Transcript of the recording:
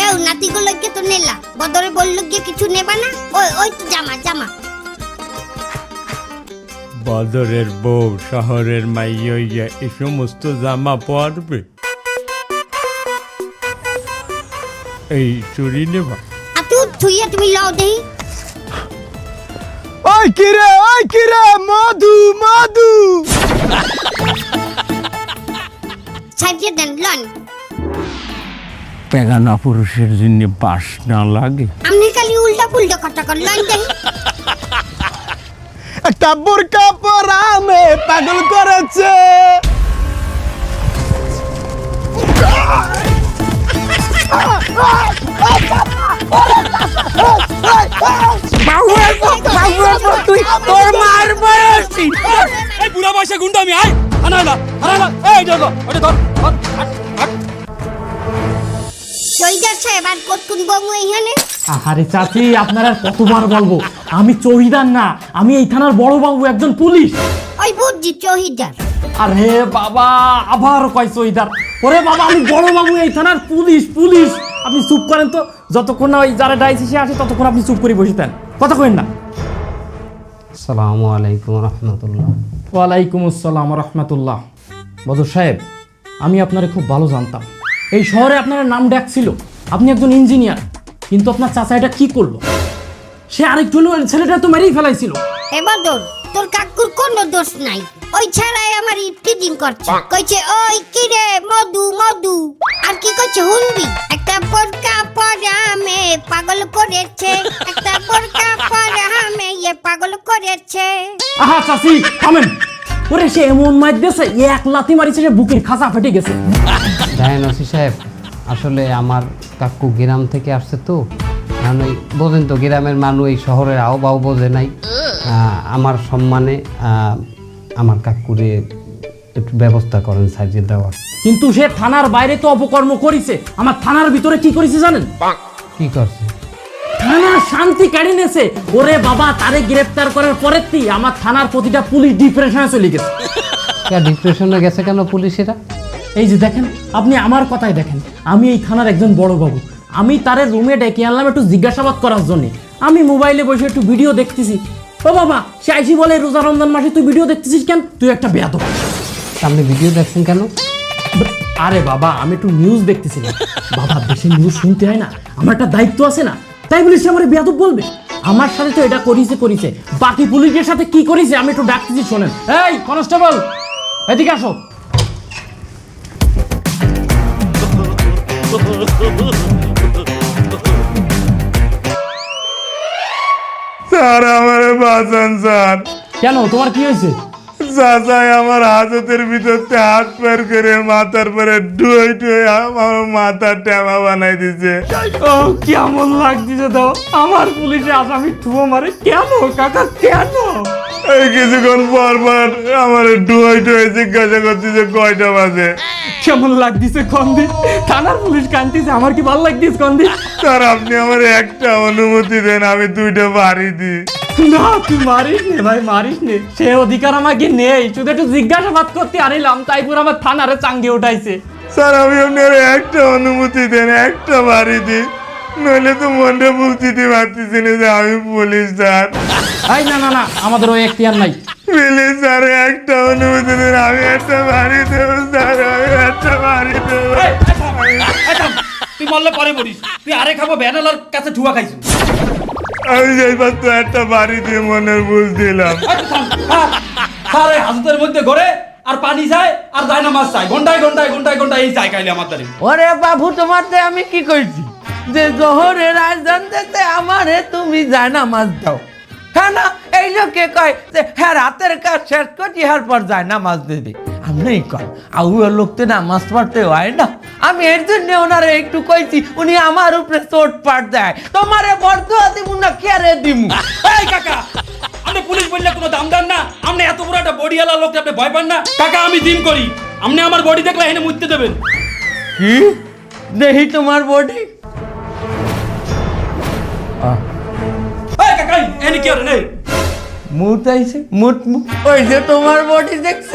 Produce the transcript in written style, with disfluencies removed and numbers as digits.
এও নাতিগুলোকে তো নেলা, বদরে বললো গিয়ে কিছু নেবা না? ওই তো জামা জামা। বদরের বউ শহরের মাইয়া এই সমস্ত জামা পরবে? এই চুরি নেবা? আতু থুইয়া তুমি লাও দেই। ওই কিরে মধু মধু সাজিয়ে দেন লন। পেগানা পুরুষের জন্য বাস না লাগে? আপনি খালি উল্টা পুল্টা কথা কর, লন দেই। একটা বোরকা পরা মে পাগল করেছে। তুই তোর মার বয়সী এই বুড়া বয়সে গুন্ডা আমি আয় আনালা এই ধর ওটা ধর জয়দার সাহেব আর কতক্ষণ বমু এইখানে? আরে চাচি, আপনার আর কতবার বলবো, আমি চৌকিদার না, আমি এই থানার বড় বাবু, একজন পুলিশ। ওই বুঝছি চৌহিদার। আরে বাবা, আবার কয় চৌকিদার? ওরে বাবা, আমি বড় বাবু, এই থানার পুলিশ। আপনি চুপ করেন তো, যতক্ষণ না ওই যারা ডাইসিসে আসে ততক্ষণ আপনি চুপ করে বসে থাকেন, কথা কইেন না। আসসালামু আলাইকুম রহমতুল্লাহ। ওয়ালাইকুম আসসালাম রহমতুল্লাহ। বদর সাহেব, আমি আপনারে খুব ভালো জানতাম, এই শহরে আপনার নাম ডাক ছিল, আপনি একজন ইঞ্জিনিয়ার, কিন্তু আপনার চাচা এটা কি করলো? সে আরেকজন ছেলেটা তো মেরেই ফেলাইছিল। এ বদর, তোর কাকুর কোনো দোষ নাই, ওই ছাড়াই আমার টিজিং করছে, কইছে ওই কিরে মধু মধু, আর কি কইছে হুনবি? একটা বোরকা পরা মে পাগল করেছে, একটা বোরকা পরা মে পাগল করেছে। আহা চাচি থামেন, ওরে সে এমন মাইর দিয়েছে, এক লাথি মারিছে, সে বুকের খাঁচা ফেটে গেছে। জানেন ওসি সাহেব, আসলে আমার কাকু গ্রাম থেকে আসছে তো, কারণ ওই বোঝেন তো গ্রামের মানুষ এই শহরের আও বোঝে নাই। আমার সম্মানে আমার কাকুরে একটু ব্যবস্থা করেন সাজিয়ে দেওয়ার। কিন্তু সে থানার বাইরে তো অপকর্ম করেছে, আমার থানার ভিতরে কি করেছে জানেন? কি করছে? থানার শান্তি কেড়ে নিয়েছে। ওরে বাবা, তারে গ্রেফতার করার পরের থেকে আমার থানার প্রতিটা পুলিশ ডিপ্রেশনে চলে গেছে। ডিপ্রেশনে গেছে কেন পুলিশেরা? এই যে দেখেন, আপনি আমার কথাই দেখেন, আমি এই থানার একজন বড় বাবু, আমি তারে রুমে ডেকে আনলাম একটু জিজ্ঞাসাবাদ করার জন্য। আমি মোবাইলে বসে একটু ভিডিও দেখতেছি, ও বাবা সে আইসি বলে রোজা রমজান মাসে তুই ভিডিও দেখতেছিস কেন? তুই একটা বেয়াদব। আপনি ভিডিও দেখছেন কেন? আরে বাবা, আমি একটু নিউজ দেখতেছিলাম। বাবা, দেশে নিউজ শুনতে হয় না, আমার একটা দায়িত্ব আছে না, তাই বলে সে আমার বেয়াদব বলবে? আমার সাথে তো এটা করিছে, বাকি পুলিশের সাথে কি করিছে আমি একটু ডাকতেছি, শোনেন। এই কনস্টেবল, এদিকে আসো। স্যার আমার বাঁচান স্যার। কেন, তোমার কি হয়েছে? চাচাই আমার হাতের ভিতরতে হাত বের করে মাথার পরে ডুয়ে আমার মাথার ট্যামা বানাই দিছে। ও কেমন লাগতেছে তো, আমার পুলিশে আসামি ঠুয়ো মারে কেন কাকা, কেন? এই কিছুক্ষণ পর আমার ডুয়ে জিজ্ঞাসা করতেছে কয়টা বাজে। কেমন লাগতেছে কন্দি? থানার পুলিশ কান্দিছে, আমার কি ভালো লাগতেছে কন্দি? স্যার আপনি আমার একটা অনুমতি দেন, আমি 2টা বাড়ি দিই। না, তুই মারিস নে ভাই, মারিস নে, সে অধিকার আমাকে নেই, শুধু একটু জিজ্ঞাসাবাদ করতে আনিলাম, তাই পুরো আমার থানারে চাঙ্গে উঠাইছে। স্যার আমি আপনার একটা অনুমতি দেন, একটা বাড়ি দিই, নইলে তো মনটা বুঝতে পারতেছি না যে আমি পুলিশ স্যার। এই না, আমাদের ওই এখতিয়ার নাই। প্লিজ স্যার একটা অনুমতি দেন, আমি একটা বাড়ি দেবো স্যার, আমি একটা বাড়ি দেবো। তুই বললে পরে বলিস, তুই আরে খাবো ভ্যানালার কাছে ঠুয়া খাইছিস। আমি যাইবার তো একটা বাড়ি দিয়ে মনের বুঝ দিলাম। সারে হাজতের মধ্যে ঘরে আর পানি যায় আর যায় না মাছ চায়, ঘন্টায় এই চাই খাইলে আমার দ্বারে। ওরে বাবু, তোমাতে আমি কি কইছি যে জোহরের আয়োজন দিতে আমারে তুমি জানা মাছ দাও? হ্যাঁ না, এই লোকে কয় যে হ্যাঁ রাতের কাজ শেষ করছি, হ্যার পর যায় না মাছ দিবি। আপনি কয় আউয়ার লোক তো না মাছ মারতে হয় না, আমি এর জন্য ওনারে একটু কইছি, উনি আমার উপরে চোট পাট দেয়। তোমারে বর্দুয়া দিব না খেয়ারে দিমু? এই কাকা, আপনি পুলিশ বললে কোনো দাম দেন না? আপনি এত বড় একটা বডিওয়ালা লোক, আপনি ভয় পান না? কাকা আমি জিম করি, আপনি আমার বডি দেখলে এনে মুততে দেবেন? কি দেখি তোমার বডি? এই কাকা, এনে কি আর নেই? মুত আইছে, মুত ওই যে তোমার বডি দেখছি।